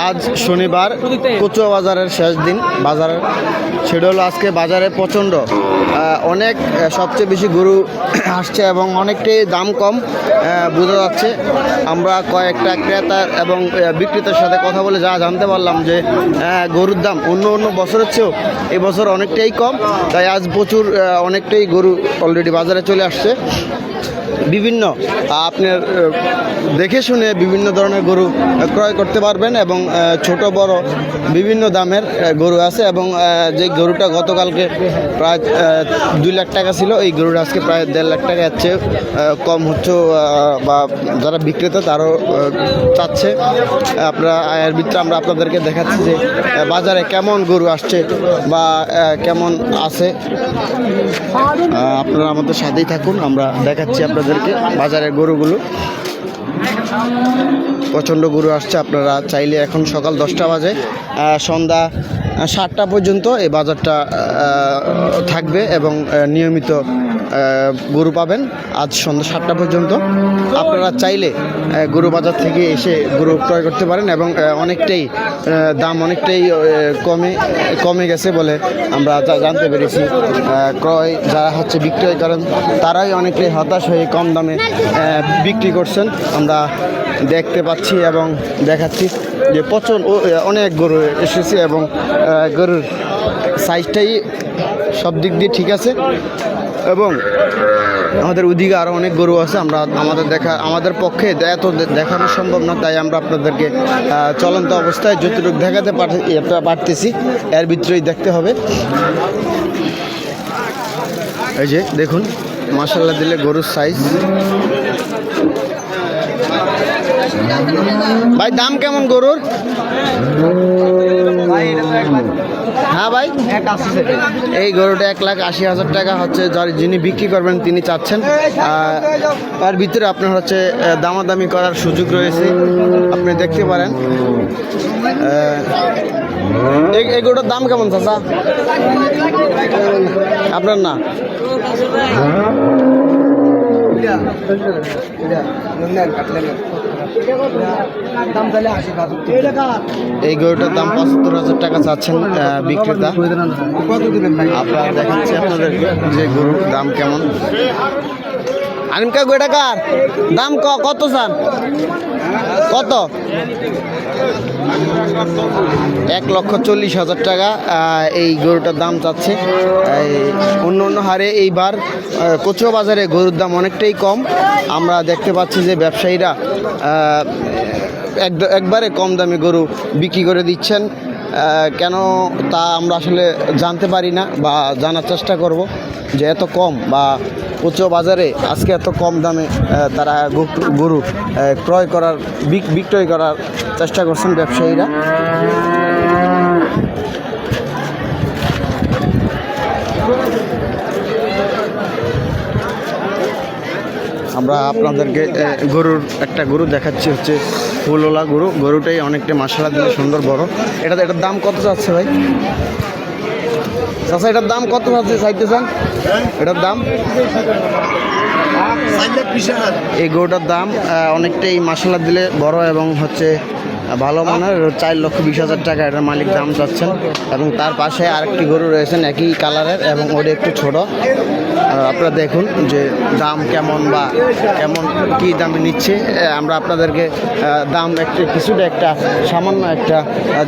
আজ শনিবার কচুয়া বাজারের শেষ দিন বাজারের, সেটা হলো আজকে বাজারে প্রচণ্ড অনেক সবচেয়ে বেশি গরু আসছে এবং অনেকটাই দাম কম বোঝা যাচ্ছে। আমরা কয়েকটা ক্রেতা এবং বিক্রেতার সাথে কথা বলে যা জানতে পারলাম যে গরুর দাম অন্য বছরের চেয়েও এবছর অনেকটাই কম, তাই আজ প্রচুর অনেকটাই গরু অলরেডি বাজারে চলে আসছে। বিভিন্ন আপনার দেখে শুনে বিভিন্ন ধরনের গরু ক্রয় করতে পারবেন এবং ছোট বড় বিভিন্ন দামের গরু আছে এবং যে গরুটা গতকালকে প্রায় 2 লাখ টাকা ছিল, এই গরুটা আজকে প্রায় 1.5 লাখ টাকা যাচ্ছে, কম হচ্ছে বা যারা বিক্রেতা তারও চাচ্ছে। আপনারা এর ভিতরে আমরা আপনাদেরকে দেখাচ্ছি যে বাজারে কেমন গরু আসছে বা কেমন আছে। আপনারা আমাদের সাথেই থাকুন, আমরা দেখাচ্ছি আপনাদেরকে বাজারের গরুগুলো। প্রচণ্ড গরু আসছে। আপনারা চাইলে এখন সকাল 10টা বাজে সন্ধ্যা 7টা পর্যন্ত এই বাজারটা থাকবে এবং নিয়মিত গরু পাবেন আজ সন্ধ্যা 7টা পর্যন্ত। আপনারা চাইলে গরু বাজার থেকে এসে গরু ক্রয় করতে পারেন এবং অনেকটাই দাম অনেকটাই কমে গেছে বলে আমরা জানতে পেরেছি। ক্রয় যারা হচ্ছে বিক্রয় করেন তারাই অনেকটাই হতাশ হয়ে কম দামে বিক্রি করছেন আমরা দেখতে পাচ্ছি এবং দেখাচ্ছি যে অনেক গরু এসেছে এবং গরুর সাইজটাই সব দিক দিয়ে ঠিক আছে এবং আমাদের ওদিকে আরও অনেক গরু আছে। আমরা আমাদের পক্ষে এত দেখানো সম্ভব না, তাই আমরা আপনাদেরকে চলন্ত অবস্থায় যতটুকু দেখাতে পারতেছি এর ভিতরেই দেখতে হবে। এই যে দেখুন মাশাআল্লাহ দিলে গরুর সাইজ। ভাই দাম কেমন গরুর? হ্যাঁ ভাই, এই গরুটা 1,80,000 টাকা হচ্ছে, যিনি বিক্রি করবেন তিনি চাচ্ছেন। তার ভিতরে আপনার হচ্ছে দামাদামি করার সুযোগ রয়েছে, আপনি দেখতে পারেন। এই গরুটার দাম কেমন চাচা আপনার? না এই গরুটার দাম 75,000 টাকা চাচ্ছেন বিক্রেতা। আপনারা দেখাচ্ছি আপনাদের যে গরুর দাম কেমন। আনিমকা গরুটা কার দাম কত স্যার? কত? 1,40,000 টাকা এই গরুটার দাম চাচ্ছে। অন্য হারে এইবার কচুয়া বাজারে গরুর দাম অনেকটাই কম। আমরা দেখতে পাচ্ছি যে ব্যবসায়ীরা একবারে কম দামে গরু বিক্রি করে দিচ্ছেন। কেন তা আমরা আসলে জানতে পারি না বা জানার চেষ্টা করব যে এত কম বা কচুয়া বাজারে আজকে এত কম দামে তারা গরু বিক্রয় করার চেষ্টা করছেন ব্যবসায়ীরা। আমরা আপনাদেরকে একটা গরু দেখাচ্ছি, হচ্ছে ফুলওয়ালা গরুটাই অনেকটা মাশাআল্লাহ দিলে সুন্দর বড়। এটার দাম কত যাচ্ছে ভাই? চাচা এটার দাম কত চাইতেছেন? এটার দাম এই গরুটার দাম অনেকটাই মাশাআল্লাহ দিলে বড় এবং হচ্ছে ভালো মানের, 4,20,000 টাকা এটার মালিক দাম চাচ্ছেন। এবং তার পাশে আরেকটি গরু রয়েছেন একই কালারের এবং ওটা একটু ছোট। আপনারা দেখুন যে দাম কেমন বা কী দামে নিচ্ছে। আমরা আপনাদেরকে দাম একটা সামান্য একটা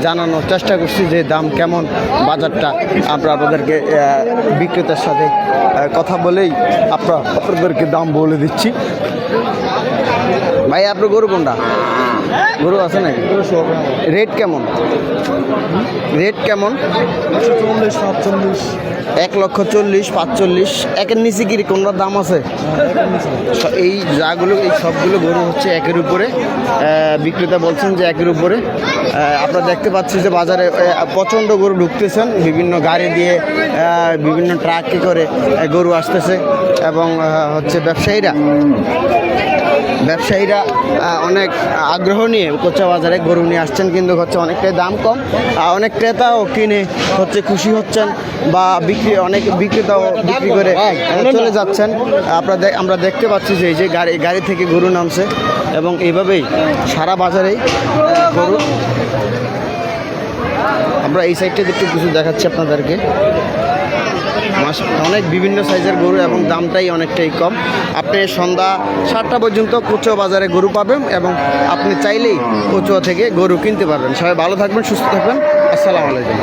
জানানোর চেষ্টা করছি যে দাম কেমন বাজারটা। আমরা আপনাদেরকে বিক্রেতার সাথে কথা বলেই আপনাদেরকে দাম বলে দিচ্ছি। ভাই আপনার গরু কোনটা? গরু আছে নাকি? রেট কেমন? 1,40,000, 45,000, একের নিচে কি কোনটার দাম আছে? এই সবগুলো গরু হচ্ছে একের উপরে, বিক্রেতা বলছেন যে একের উপরে। আপনারা দেখতে পাচ্ছি যে বাজারে প্রচণ্ড গরু ঢুকতেছেন, বিভিন্ন গাড়ি দিয়ে বিভিন্ন ট্রাকে করে গরু আসতেছে এবং হচ্ছে ব্যবসায়ীরা অনেক আগ্রহ নিয়ে কচুয়া বাজারে গরু নিয়ে আসছেন, কিন্তু হচ্ছে অনেকটাই দাম কম। অনেক ক্রেতাও কিনে হচ্ছে খুশি হচ্ছেন বা অনেক বিক্রেতাও বিক্রি করে চলে যাচ্ছেন। আমরা দেখতে পাচ্ছি যে এই যে গাড়ি থেকে গরু নামছে এবং এইভাবেই সারা বাজারেই গরু আমরা এই সাইডটা একটু কিছু দেখাচ্ছি আপনাদেরকে। অনেক বিভিন্ন সাইজের গরু এবং দামটাই অনেকটাই কম। আপনি সন্ধ্যা 7টা পর্যন্ত কচুয়া বাজারে গরু পাবেন এবং আপনি চাইলেই কচুয়া থেকে গরু কিনতে পারবেন। সবাই ভালো থাকবেন, সুস্থ থাকবেন। আসসালামু আলাইকুম।